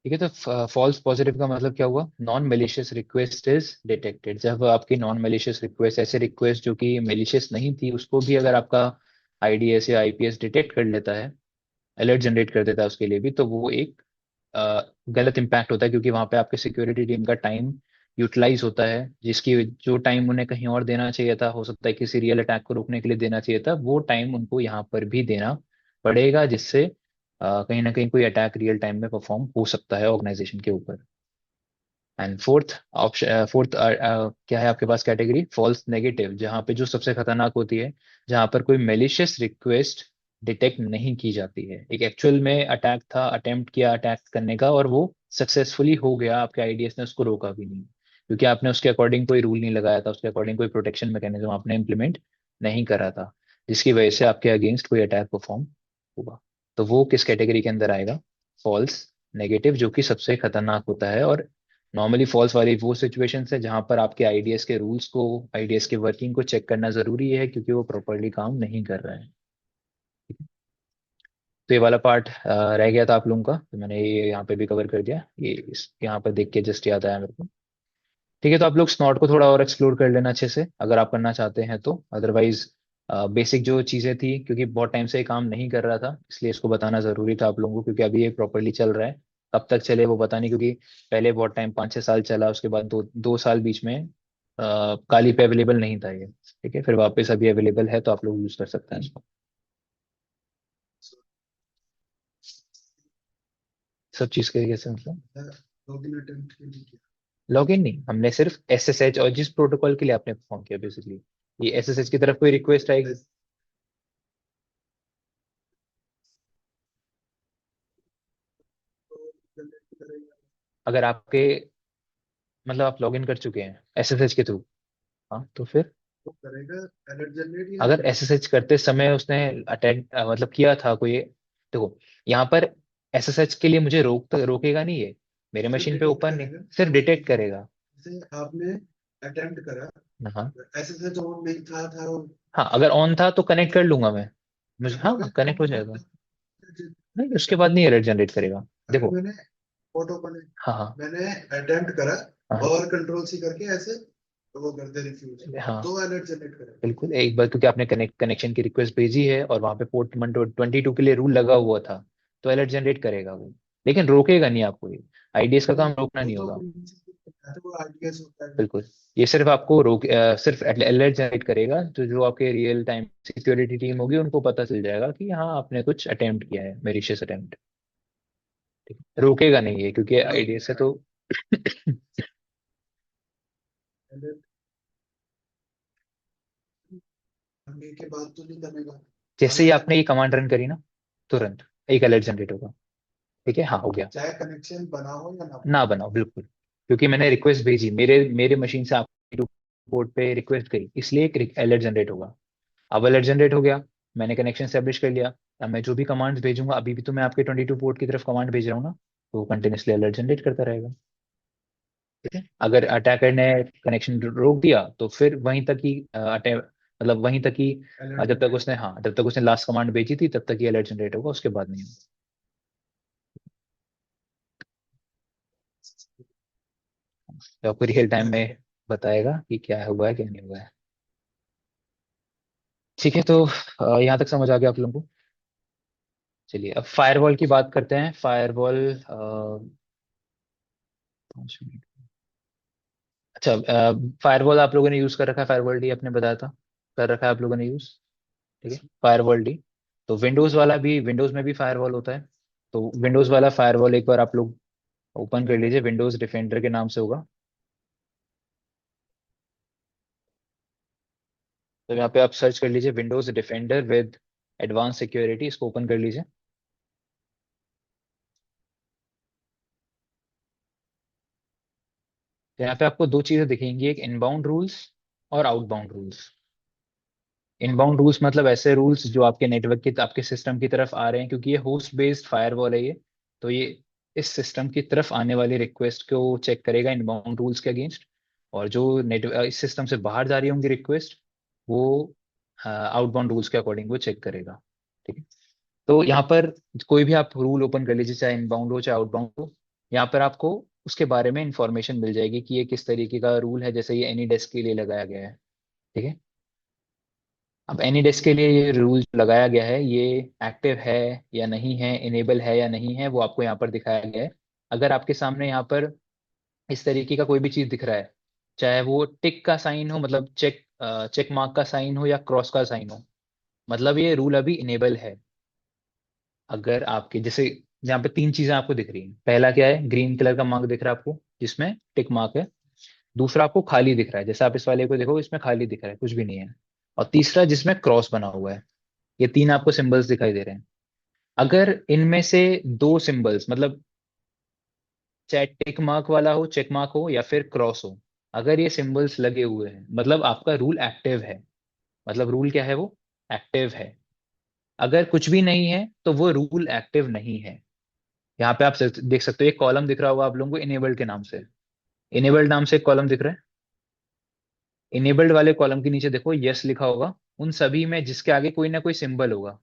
ठीक है, तो फॉल्स पॉजिटिव का मतलब क्या हुआ? Non malicious request is detected. जब आपकी नॉन मेलिशियस रिक्वेस्ट, ऐसे रिक्वेस्ट जो कि मेलिशियस नहीं थी, उसको भी अगर आपका आईडीएस या आईपीएस डिटेक्ट कर लेता है, अलर्ट जनरेट कर देता है उसके लिए भी, तो वो एक गलत इम्पैक्ट होता है, क्योंकि वहां पे आपके सिक्योरिटी टीम का टाइम यूटिलाइज होता है, जिसकी जो टाइम उन्हें कहीं और देना चाहिए था, हो सकता है किसी रियल अटैक को रोकने के लिए देना चाहिए था, वो टाइम उनको यहाँ पर भी देना पड़ेगा, जिससे कहीं ना कहीं कोई अटैक रियल टाइम में परफॉर्म हो सकता है ऑर्गेनाइजेशन के ऊपर। एंड फोर्थ ऑप्शन, फोर्थ क्या है आपके पास कैटेगरी? फॉल्स नेगेटिव, जहाँ पे जो सबसे खतरनाक होती है, जहाँ पर कोई मेलिशियस रिक्वेस्ट डिटेक्ट नहीं की जाती है। एक एक्चुअल में अटैक था, अटेम्प्ट किया अटैक करने का, और वो सक्सेसफुली हो गया, आपके आईडीएस ने उसको रोका भी नहीं, क्योंकि आपने उसके अकॉर्डिंग कोई रूल नहीं लगाया था, उसके अकॉर्डिंग कोई प्रोटेक्शन मैकेनिज्म आपने इम्प्लीमेंट नहीं करा था, जिसकी वजह से आपके अगेंस्ट कोई अटैक परफॉर्म हुआ। तो वो किस कैटेगरी के अंदर आएगा? फॉल्स नेगेटिव, जो कि सबसे खतरनाक होता है। और नॉर्मली फॉल्स वाली वो सिचुएशन है जहां पर आपके आईडीएस के रूल्स को, आईडीएस के वर्किंग को चेक करना जरूरी है, क्योंकि वो प्रॉपरली काम नहीं कर रहा है। तो ये वाला पार्ट रह गया था आप लोगों का, तो मैंने ये यहाँ पे भी कवर कर दिया। ये इस यहाँ पर देख के जस्ट याद आया मेरे को। ठीक है, तो आप लोग स्नॉट को थोड़ा और एक्सप्लोर कर लेना अच्छे से, अगर आप करना चाहते हैं तो। अदरवाइज बेसिक जो चीजें थी, क्योंकि बहुत टाइम से ये काम नहीं कर रहा था, इसलिए इसको बताना जरूरी था आप लोगों को, क्योंकि अभी ये प्रॉपरली चल रहा है। कब तक चले वो पता नहीं, क्योंकि पहले बहुत टाइम 5-6 साल चला, उसके बाद दो दो साल बीच में काली पे अवेलेबल नहीं था ये। ठीक है, फिर वापस अभी अवेलेबल है, तो आप लोग यूज कर सकते हैं इसको। सब चीज के कैसे मतलब? लॉगिन अटेम्प्ट के लिए किया। लॉग इन नहीं, हमने सिर्फ एसएसएच, और जिस प्रोटोकॉल के लिए आपने परफॉर्म किया बेसिकली, ये एसएसएच की तरफ कोई रिक्वेस्ट आएगी। तो जनरेट करेगा। अगर आपके, मतलब आप लॉग इन कर चुके हैं एसएसएच के थ्रू, हाँ, तो फिर वो करेगा अलर्ट जनरेट या अगर नहीं। एसएसएच करते समय उसने अटेंड मतलब किया था कोई, देखो, यहाँ पर एसएसएच के लिए मुझे रोकेगा नहीं ये, मेरे सिर्फ मशीन पे डिटेक्ट ओपन नहीं, करेगा। सिर्फ डिटेक्ट करेगा। जैसे आपने अटेम्प्ट करा, हाँ। ऐसे से जो नहीं था वो हाँ, अगर ऑन था तो कनेक्ट कर लूंगा मैं, मुझे, कनेक्ट हो हाँ, गया। कनेक्ट हो अब जाएगा। जब नहीं, उसके बाद नहीं अलर्ट जनरेट करेगा। अभी देखो, मैंने फोटो बने, हाँ हाँ मैंने अटेम्प्ट करा हाँ और कंट्रोल सी करके ऐसे तो वो कर दे रिफ्यूज, हाँ, तो अलर्ट जनरेट करेगा। बिल्कुल एक बार, क्योंकि आपने कनेक्शन की रिक्वेस्ट भेजी है और वहां पे पोर्ट नंबर 22 के लिए रूल लगा हुआ था, तो अलर्ट जनरेट करेगा वो, लेकिन रोकेगा नहीं आपको ये। आईडीएस का वो काम रोकना वो नहीं तो होगा। वो आरटीएस होता है। बिल्कुल, ये सिर्फ आपको सिर्फ अलर्ट जनरेट करेगा, तो जो आपके रियल टाइम सिक्योरिटी टीम होगी उनको पता चल जाएगा कि हाँ, आपने कुछ अटेम्प्ट किया है, मेलिशियस अटेम्प्ट। ठीक है, रोकेगा नहीं है, क्योंकि आईडीएस है तो। अलर्ट करने के बाद तो नहीं करेगा। जैसे ही अलर्ट आपने ये कमांड रन करी ना, तुरंत एक अलर्ट जनरेट होगा। ठीक है, हाँ, हो गया। चाहे कनेक्शन बना हो या ना बना ना बनाओ, बिल्कुल, क्योंकि मैंने रिक्वेस्ट भेजी, मेरे मेरे मशीन से आपकी पोर्ट पे रिक्वेस्ट गई, इसलिए एक अलर्ट जनरेट होगा। अब अलर्ट जनरेट हो गया, मैंने कनेक्शन स्टैब्लिश कर लिया। अब मैं जो भी कमांड्स भेजूंगा, अभी भी तो मैं आपके 22 पोर्ट की तरफ कमांड भेज रहा हूँ ना, तो वो कंटिन्यूसली अलर्ट जनरेट करता रहेगा। ठीक है, अगर अटैकर ने कनेक्शन रोक दिया, तो फिर वहीं तक ही अटैक, मतलब वहीं तक ही अलर्ट जब तक जनरेट। उसने, हाँ, जब तक उसने लास्ट कमांड भेजी थी तब तक ही अलर्ट जनरेट होगा, उसके बाद नहीं होगा। तो आपको रियल टाइम में बताएगा कि क्या हुआ है क्या नहीं हुआ है। ठीक है, तो यहाँ तक समझ आ गया आप लोगों को। चलिए, अब फायरवॉल की बात करते हैं। Firewall, 5 minute. अच्छा, फायरवॉल आप लोगों ने यूज कर रखा है, फायरवॉल डी आपने बताया था, कर रखा है आप लोगों ने यूज। ठीक है, फायरवॉल डी। तो विंडोज वाला भी, विंडोज में भी फायरवॉल होता है। तो विंडोज वाला फायरवॉल एक बार आप लोग ओपन कर लीजिए, विंडोज डिफेंडर के नाम से होगा। तो यहाँ पे आप सर्च कर लीजिए Windows defender with advance security, इसको ओपन कर लीजिए। तो यहाँ पे आपको दो चीजें दिखेंगी, एक इनबाउंड रूल्स और आउटबाउंड रूल्स। इनबाउंड रूल्स मतलब ऐसे रूल्स जो आपके नेटवर्क की, आपके सिस्टम की तरफ आ रहे हैं, क्योंकि ये होस्ट बेस्ड फायरवॉल है ये, तो ये इस सिस्टम की तरफ आने वाली रिक्वेस्ट को चेक करेगा इनबाउंड रूल्स के अगेंस्ट। और जो नेटवर्क इस सिस्टम से बाहर जा रही होंगी रिक्वेस्ट, वो आउटबाउंड रूल्स के अकॉर्डिंग वो चेक करेगा। ठीक है, तो यहाँ पर कोई भी आप रूल ओपन कर लीजिए, चाहे इनबाउंड हो चाहे आउटबाउंड हो, यहाँ पर आपको उसके बारे में इंफॉर्मेशन मिल जाएगी कि ये किस तरीके का रूल है, जैसे ये एनी डेस्क के लिए लगाया गया है। ठीक है। अब एनी डेस्क के लिए ये रूल लगाया गया है, ये एक्टिव है या नहीं है, इनेबल है या नहीं है, वो आपको यहाँ पर दिखाया गया है। अगर आपके सामने यहाँ पर इस तरीके का कोई भी चीज दिख रहा है, चाहे वो टिक का साइन हो, मतलब चेक मार्क का साइन हो, या क्रॉस का साइन हो, मतलब ये रूल अभी इनेबल है। अगर आपके जैसे यहाँ पे तीन चीजें आपको दिख रही हैं, पहला क्या है, ग्रीन कलर का मार्क दिख रहा है आपको जिसमें टिक मार्क है। दूसरा आपको खाली दिख रहा है, जैसे आप इस वाले को देखो इसमें खाली दिख रहा है, कुछ भी नहीं है। और तीसरा जिसमें क्रॉस बना हुआ है। ये तीन आपको सिंबल्स दिखाई दे रहे हैं। अगर इनमें से दो सिंबल्स, मतलब चाहे टिक मार्क वाला हो, चेक मार्क हो, या फिर क्रॉस हो, अगर ये सिंबल्स लगे हुए हैं मतलब आपका रूल एक्टिव है। मतलब रूल क्या है, वो एक्टिव है। अगर कुछ भी नहीं है तो वो रूल एक्टिव नहीं है। यहाँ पे आप देख सकते हो एक कॉलम दिख रहा होगा आप लोगों को इनेबल्ड के नाम से। इनेबल्ड नाम से एक कॉलम दिख रहा है। इनेबल्ड वाले कॉलम के नीचे देखो यस लिखा होगा। उन सभी में जिसके आगे कोई ना कोई सिंबल होगा,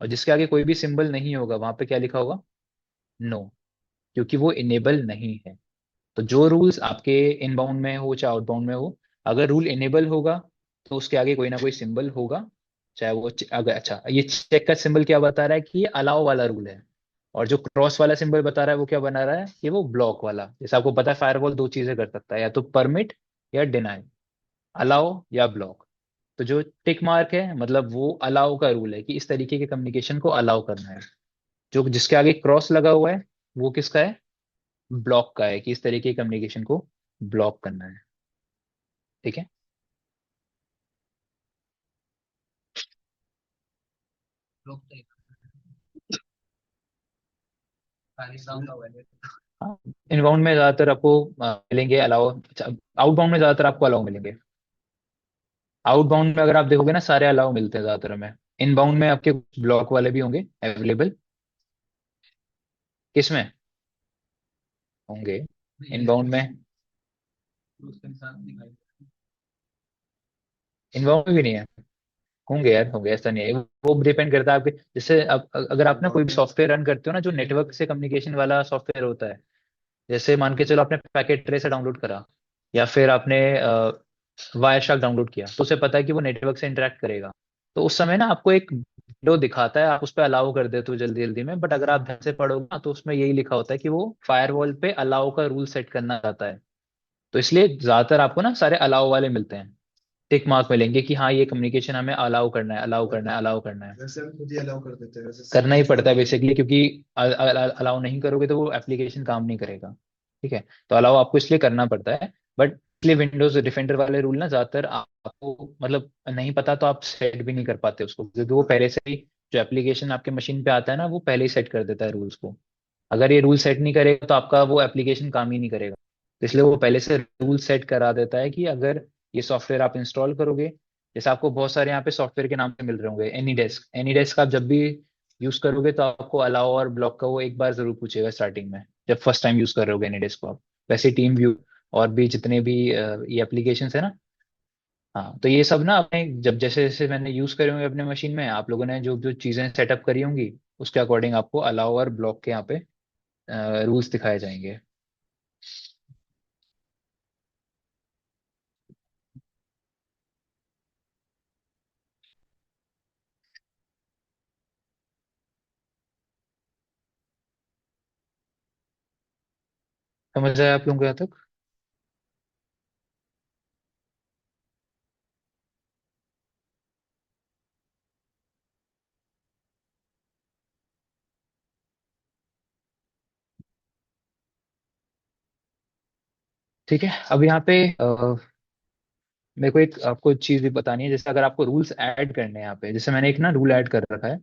और जिसके आगे कोई भी सिंबल नहीं होगा वहां पे क्या लिखा होगा, नो, क्योंकि वो इनेबल नहीं है। तो जो रूल्स आपके इनबाउंड में हो चाहे आउटबाउंड में हो, अगर रूल इनेबल होगा तो उसके आगे कोई ना कोई सिंबल होगा। चाहे वो अगर अच्छा, ये चेक का सिंबल क्या बता रहा है कि ये अलाउ वाला रूल है। और जो क्रॉस वाला सिंबल बता रहा है वो क्या बना रहा है कि वो ब्लॉक वाला। जैसे आपको पता है फायरवॉल दो चीजें कर सकता है, या तो परमिट या डिनाई, अलाउ या ब्लॉक। तो जो टिक मार्क है मतलब वो अलाउ का रूल है कि इस तरीके के कम्युनिकेशन को अलाउ करना है। जो जिसके आगे क्रॉस लगा हुआ है वो किसका है, ब्लॉक का है, कि इस तरीके के कम्युनिकेशन को ब्लॉक करना है। ठीक है। हाँ, इनबाउंड में ज्यादातर आपको मिलेंगे अलाउ। आउटबाउंड में ज्यादातर आपको अलाउ मिलेंगे। आउटबाउंड में अगर आप देखोगे ना सारे अलाउ मिलते हैं ज्यादातर में। इनबाउंड में आपके ब्लॉक वाले भी होंगे अवेलेबल। किसमें होंगे, इनबाउंड में। इनबाउंड में भी नहीं है, होंगे यार, होंगे, ऐसा नहीं है। वो डिपेंड करता है आपके, जैसे अब अगर आप ना कोई भी सॉफ्टवेयर रन करते हो ना जो नेटवर्क से कम्युनिकेशन वाला सॉफ्टवेयर होता है, जैसे मान के चलो आपने पैकेट ट्रेसर डाउनलोड करा, या फिर आपने वायर शार्क डाउनलोड किया, तो उसे पता है कि वो नेटवर्क से इंटरेक्ट करेगा। तो उस समय ना आपको एक विंडो दिखाता है, आप उस पर अलाउ कर देते हो जल्दी जल्दी में, बट अगर आप ध्यान से पढ़ोगे ना तो उसमें यही लिखा होता है कि वो फायरवॉल पे अलाउ का रूल सेट करना चाहता है। तो इसलिए ज्यादातर आपको ना सारे अलाउ वाले मिलते हैं। टिक मार्क मिलेंगे कि हाँ ये कम्युनिकेशन हमें अलाउ करना है, अलाउ करना है, अलाउ करना है। वैसे हम खुद ही अलाउ कर देते हैं वैसे करना ही सेटिंग्स पड़ता है वगैरह। बेसिकली, क्योंकि अलाउ नहीं करोगे तो वो एप्लीकेशन काम नहीं करेगा। ठीक है। तो अलाउ आपको इसलिए करना पड़ता है। बट इसलिए विंडोज डिफेंडर वाले रूल ना ज्यादातर आपको मतलब नहीं पता तो आप सेट भी नहीं कर पाते उसको, क्योंकि वो पहले से ही जो एप्लीकेशन आपके मशीन पे आता है ना वो पहले ही सेट कर देता है रूल्स को। अगर ये रूल सेट नहीं करेगा तो आपका वो एप्लीकेशन काम ही नहीं करेगा। तो इसलिए वो पहले से रूल सेट करा देता है कि अगर ये सॉफ्टवेयर आप इंस्टॉल करोगे, जैसे आपको बहुत सारे यहाँ पे सॉफ्टवेयर के नाम से मिल रहे होंगे, एनी डेस्क आप जब भी यूज करोगे तो आपको अलाउ और ब्लॉक का वो एक बार जरूर पूछेगा स्टार्टिंग में, जब फर्स्ट टाइम यूज कर रहे होगे एनी डेस्क को आप। वैसे टीम व्यू और भी जितने भी ये एप्लीकेशन है ना, हाँ, तो ये सब ना आपने जब जैसे जैसे मैंने यूज करे होंगे अपने मशीन में, आप लोगों ने जो जो चीजें सेटअप करी होंगी उसके अकॉर्डिंग आपको अलाउ और ब्लॉक के यहाँ पे रूल्स दिखाए जाएंगे। समझ आया आप लोगों को यहाँ तक। ठीक है। अब यहाँ पे मेरे को एक आपको चीज भी बतानी है, जैसे अगर आपको रूल्स ऐड करने हैं यहाँ पे, जैसे मैंने एक ना रूल ऐड कर रखा है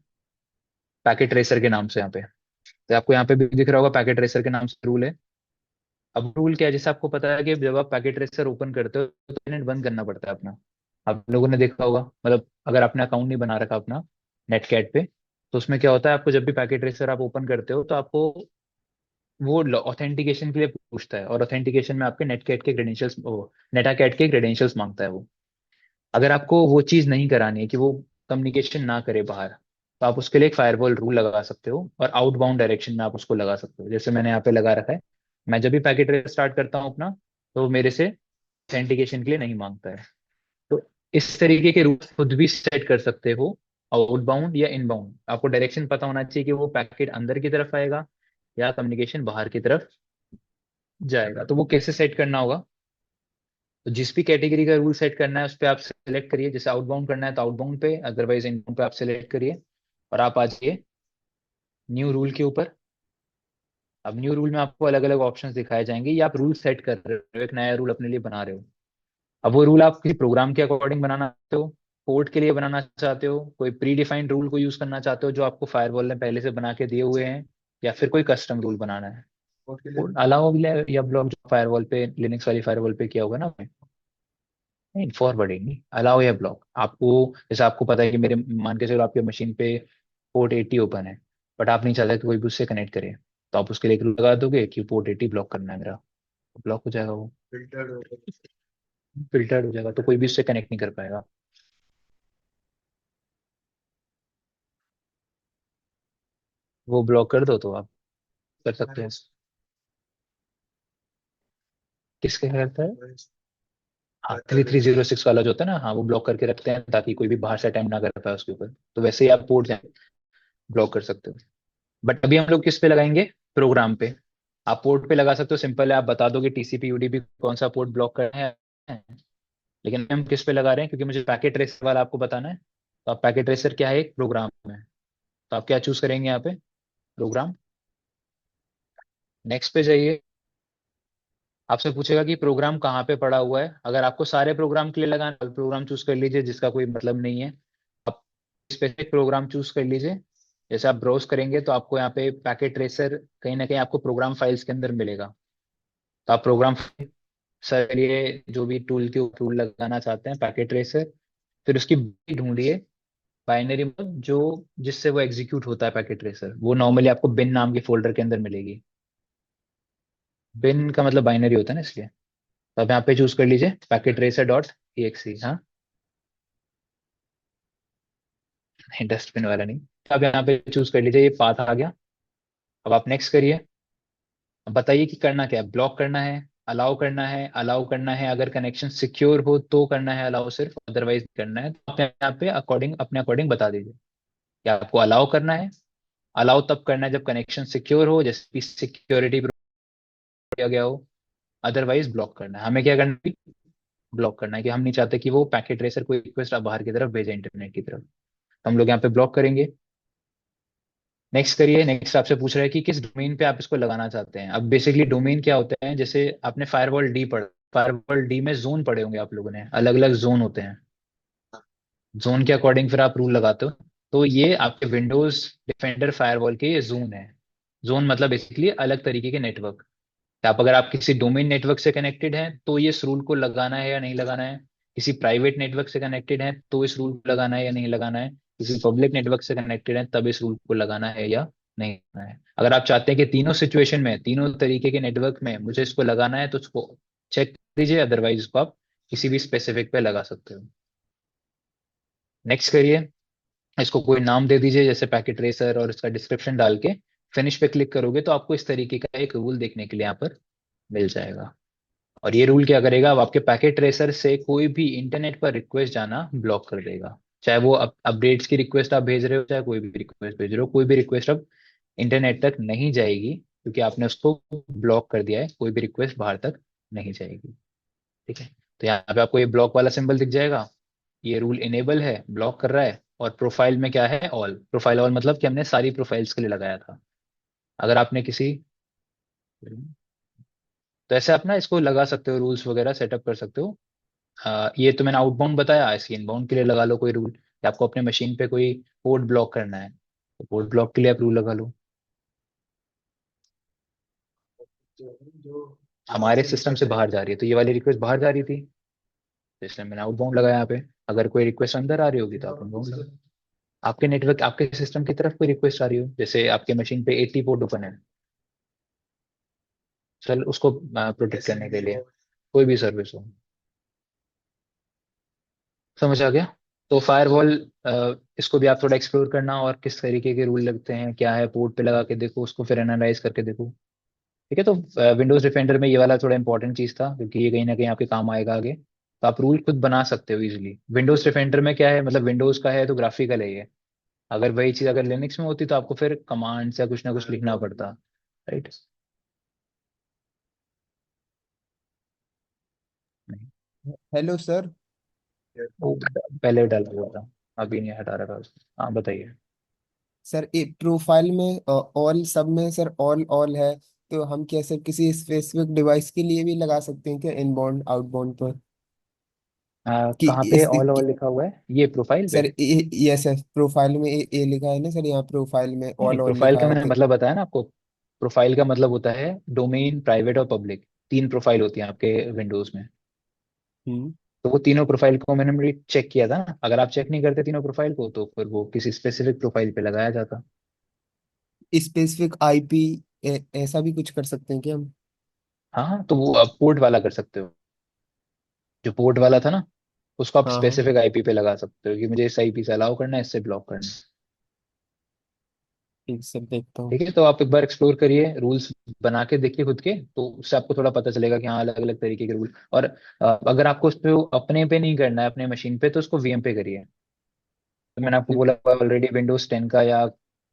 पैकेट रेसर के नाम से यहाँ पे। तो आपको यहाँ पे भी दिख रहा होगा पैकेट रेसर के नाम से रूल है। अब रूल क्या है, जैसे आपको पता है कि जब आप पैकेट रेसर ओपन करते हो तो इंटरनेट बंद करना पड़ता है अपना। आप लोगों ने देखा होगा, मतलब अगर आपने अकाउंट नहीं बना रखा अपना नेटकैट पे, तो उसमें क्या होता है, आपको जब भी पैकेट रेसर आप ओपन करते हो तो आपको वो ऑथेंटिकेशन के लिए पूछता है, और ऑथेंटिकेशन में आपके नेटकैट के क्रेडेंशियल्स, नेटाकैट के क्रेडेंशियल्स मांगता है वो। अगर आपको वो चीज नहीं करानी है कि वो कम्युनिकेशन ना करे बाहर, तो आप उसके लिए एक फायरवॉल रूल लगा सकते हो, और आउटबाउंड डायरेक्शन में आप उसको लगा सकते हो, जैसे मैंने यहाँ पे लगा रखा है मैं जब भी पैकेट ट्रेस स्टार्ट करता हूँ अपना, तो मेरे से ऑथेंटिकेशन के लिए नहीं मांगता है। तो इस तरीके के रूल खुद भी सेट कर सकते हो। आउटबाउंड या इनबाउंड, आपको डायरेक्शन पता होना चाहिए कि वो पैकेट अंदर की तरफ आएगा या कम्युनिकेशन बाहर की तरफ जाएगा। तो वो कैसे सेट करना होगा? तो जिस भी कैटेगरी का रूल सेट करना है उस पर आप सेलेक्ट करिए। जैसे आउटबाउंड करना है तो आउटबाउंड पे, अदरवाइज इनबाउंड पे आप सेलेक्ट करिए और आप आ जाइए न्यू रूल के ऊपर। अब न्यू रूल में आपको अलग अलग ऑप्शंस दिखाए जाएंगे, या आप रूल सेट कर रहे हो, एक नया रूल अपने लिए बना रहे हो। अब वो रूल आप किसी प्रोग्राम के अकॉर्डिंग बनाना चाहते हो, कोड के लिए बनाना चाहते हो, कोई प्री डिफाइंड रूल को यूज करना चाहते हो जो आपको फायरवॉल ने पहले से बना के दिए हुए हैं, या फिर कोई कस्टम रूल बनाना है। कोड के लिए कोड अलाउ या ब्लॉक जो फायरवॉल पे, लिनक्स वाली फायरवॉल पे किया होगा ना आपने। नहीं, फॉरवर्डिंग नहीं, अलाउ या ब्लॉक आपको। जैसे आपको पता है कि मेरे, मान के चलो आपके मशीन पे पोर्ट 80 ओपन है, बट आप नहीं चाहते कि कोई भी उससे कनेक्ट करे, तो आप उसके लिए एक रूल लगा दोगे कि पोर्ट 80 ब्लॉक करना है मेरा, ब्लॉक हो जाएगा वो, फिल्टर्ड हो फिल्टर्ड हो जाएगा, तो कोई भी उससे कनेक्ट नहीं कर पाएगा। वो ब्लॉक कर दो तो आप कर सकते गया। हैं। किसके करता है? हाँ, 3306 वाला जो होता है ना, हाँ वो ब्लॉक करके रखते हैं ताकि कोई भी बाहर से अटेम्प्ट ना कर पाए उसके ऊपर। तो वैसे ही आप पोर्ट ब्लॉक कर सकते हो। बट अभी हम लोग किस पे लगाएंगे? प्रोग्राम पे। आप पोर्ट पे लगा सकते हो, सिंपल है, आप बता दोगे टीसीपी यूडीपी कौन सा पोर्ट ब्लॉक करना है। लेकिन हम किस पे लगा रहे हैं, क्योंकि मुझे पैकेट ट्रेसर वाला आपको बताना है। तो आप पैकेट ट्रेसर क्या है, एक प्रोग्राम है। तो आप क्या चूज करेंगे यहाँ पे? प्रोग्राम। नेक्स्ट पे जाइए। आपसे पूछेगा कि प्रोग्राम कहाँ पे पड़ा हुआ है। अगर आपको सारे प्रोग्राम के लिए लगाना, प्रोग्राम चूज कर लीजिए जिसका कोई मतलब नहीं है। आप स्पेसिफिक प्रोग्राम चूज कर लीजिए। जैसे आप ब्राउज करेंगे तो आपको यहाँ पे पैकेट ट्रेसर कहीं ना कहीं आपको प्रोग्राम फाइल्स के अंदर मिलेगा। तो आप प्रोग्राम सर ये जो भी टूल के टूल लगाना चाहते हैं पैकेट ट्रेसर, फिर उसकी ढूंढिए बाइनरी में जो, जिससे वो एग्जीक्यूट होता है पैकेट ट्रेसर, वो नॉर्मली आपको बिन नाम के फोल्डर के अंदर मिलेगी। बिन का मतलब बाइनरी होता है ना, इसलिए। तो आप यहाँ पे चूज कर लीजिए पैकेट ट्रेसर डॉट एक्सी। हाँ, नहीं डस्टबिन वाला नहीं। तो आप यहाँ पे चूज कर लीजिए, ये पाथ आ गया। अब आप नेक्स्ट करिए। अब बताइए कि करना क्या है, ब्लॉक करना है, अलाउ करना है। अलाउ करना है अगर कनेक्शन सिक्योर हो तो करना है अलाउ, सिर्फ अदरवाइज करना है। तो आप यहाँ पे अकॉर्डिंग, अपने अकॉर्डिंग बता दीजिए कि आपको अलाउ करना है। अलाउ तब करना है जब कनेक्शन सिक्योर हो, जैसे सिक्योरिटी किया गया हो। अदरवाइज ब्लॉक करना है। हमें क्या करना है? ब्लॉक करना है, कि हम नहीं चाहते कि वो पैकेट रेसर कोई रिक्वेस्ट आप बाहर की तरफ भेजे इंटरनेट की तरफ। तो हम लोग यहाँ पे ब्लॉक करेंगे। नेक्स्ट करिए। नेक्स्ट आपसे पूछ रहा है कि किस डोमेन पे आप इसको लगाना चाहते हैं। अब बेसिकली डोमेन क्या होता है, जैसे आपने फायरवॉल डी पढ़ा, फायरवॉल डी में जोन पढ़े होंगे आप लोगों ने, अलग अलग जोन होते हैं। जोन के अकॉर्डिंग फिर आप रूल लगाते हो। तो ये आपके विंडोज डिफेंडर फायरवॉल के ये जोन है। जोन मतलब बेसिकली अलग तरीके के नेटवर्क। आप, अगर आप किसी डोमेन नेटवर्क से कनेक्टेड हैं तो ये इस रूल को लगाना है या नहीं लगाना है। किसी प्राइवेट नेटवर्क से कनेक्टेड है तो इस रूल को लगाना है या नहीं लगाना है। किसी पब्लिक नेटवर्क से कनेक्टेड है तब इस रूल को लगाना है या नहीं लगाना है। अगर आप चाहते हैं कि तीनों सिचुएशन में, तीनों तरीके के नेटवर्क में मुझे इसको लगाना है, तो उसको चेक कीजिए, अदरवाइज इसको आप किसी भी स्पेसिफिक पे लगा सकते हो। नेक्स्ट करिए। इसको कोई नाम दे दीजिए, जैसे पैकेट ट्रेसर, और इसका डिस्क्रिप्शन डाल के फिनिश पे क्लिक करोगे तो आपको इस तरीके का एक रूल देखने के लिए यहाँ पर मिल जाएगा। और ये रूल क्या करेगा, अब आपके पैकेट ट्रेसर से कोई भी इंटरनेट पर रिक्वेस्ट जाना ब्लॉक कर देगा। चाहे वो अपडेट्स की रिक्वेस्ट आप भेज रहे हो, चाहे कोई भी रिक्वेस्ट भेज रहे हो, कोई भी रिक्वेस्ट अब इंटरनेट तक नहीं जाएगी, क्योंकि आपने उसको ब्लॉक कर दिया है। कोई भी रिक्वेस्ट बाहर तक नहीं जाएगी। ठीक है। तो यहाँ पे आपको ये ब्लॉक वाला सिंबल दिख जाएगा। ये रूल इनेबल है, ब्लॉक कर रहा है। और प्रोफाइल में क्या है, ऑल। प्रोफाइल ऑल मतलब कि हमने सारी प्रोफाइल्स के लिए लगाया था। अगर आपने किसी, तो ऐसे आप ना इसको लगा सकते हो, रूल्स वगैरह सेटअप कर सकते हो। ये तो मैंने आउटबाउंड बताया, ऐसे इनबाउंड के लिए लगा लो कोई रूल। या आपको अपने मशीन पे कोई पोर्ट ब्लॉक करना है तो पोर्ट ब्लॉक के लिए आप रूल लगा लो। जो बाहर हमारे से सिस्टम से रिक्वेस्ट बाहर जा रही है, तो ये वाली रिक्वेस्ट बाहर जा रही थी, तो इसलिए मैंने आउटबाउंड लगाया यहाँ पे। अगर कोई रिक्वेस्ट अंदर आ रही होगी तो आप इनबाउंड लगा। आपके नेटवर्क, आपके सिस्टम की तरफ कोई रिक्वेस्ट आ रही हो, जैसे आपके मशीन पे 80 पोर्ट ओपन है, चल उसको प्रोटेक्ट करने के लिए, कोई भी सर्विस हो। समझ आ गया? तो फायरवॉल, इसको भी आप थोड़ा एक्सप्लोर करना, और किस तरीके के रूल लगते हैं, क्या है, पोर्ट पे लगा के देखो उसको, फिर एनालाइज करके देखो। ठीक है, तो विंडोज डिफेंडर में ये वाला थोड़ा इंपॉर्टेंट चीज था, क्योंकि ये कहीं ना कहीं आपके काम आएगा आगे। तो आप रूल खुद बना सकते हो इजीली। विंडोज डिफेंडर में क्या है, मतलब विंडोज का है तो ग्राफिकल है ये। अगर वही चीज अगर लिनक्स में होती तो आपको फिर कमांड या कुछ ना कुछ लिखना पड़ता। राइट। नहीं, हेलो सर। वो पहले डाला हुआ था, अभी नहीं हटा रखा उसको। हाँ बताइए। सर एक प्रोफाइल में ऑल, सब में सर ऑल ऑल है, तो हम कैसे किसी स्पेसिफिक डिवाइस के लिए भी लगा सकते हैं क्या, इनबाउंड आउटबाउंड पर? कि कहाँ पे इस ऑल ओवर लिखा हुआ है ये प्रोफाइल पे? सर यस सर, प्रोफाइल में ए लिखा है ना सर, यहाँ प्रोफाइल में नहीं नहीं, ऑल ऑल प्रोफाइल लिखा का है मैंने तो। मतलब बताया ना आपको। प्रोफाइल का मतलब होता है डोमेन, प्राइवेट और पब्लिक। तीन प्रोफाइल होती हैं आपके विंडोज में। हम्म। तो वो तीनों प्रोफाइल को मैंने चेक किया था ना। अगर आप चेक नहीं करते तीनों प्रोफाइल को तो फिर वो किसी स्पेसिफिक प्रोफाइल पे लगाया जाता। स्पेसिफिक आईपी ऐसा भी कुछ कर सकते हैं क्या हम? हाँ हाँ, तो वो आप पोर्ट वाला कर सकते हो। जो पोर्ट वाला था ना, उसको आप हाँ हाँ। स्पेसिफिक आईपी पे लगा सकते हो कि मुझे इस आईपी से अलाउ करना है, इससे ब्लॉक करना है। ठीक सर, देखता हूँ। ठीक है, तो आप एक बार एक्सप्लोर करिए, रूल्स बना के देखिए खुद के, तो उससे आपको थोड़ा पता चलेगा कि हाँ अलग अलग तरीके के रूल। और अगर आपको उस पे अपने पे नहीं करना है, अपने मशीन पे, तो उसको वीएम पे करिए। तो मैंने आपको ठीक। बोला ऑलरेडी, विंडोज 10 का या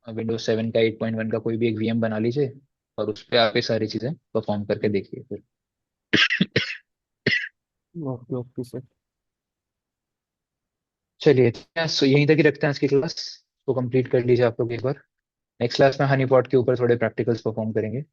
विंडोज 7 का 8.1 का कोई भी एक वीएम बना लीजिए, और उस पर आप ये सारी चीजें परफॉर्म करके देखिए फिर। Okay okay sir. चलिए ठीक है, सो यहीं तक ही रखते हैं आज की क्लास को। कंप्लीट कर लीजिए आप लोग एक बार। नेक्स्ट क्लास में हनी पॉट के ऊपर थोड़े प्रैक्टिकल्स परफॉर्म करेंगे।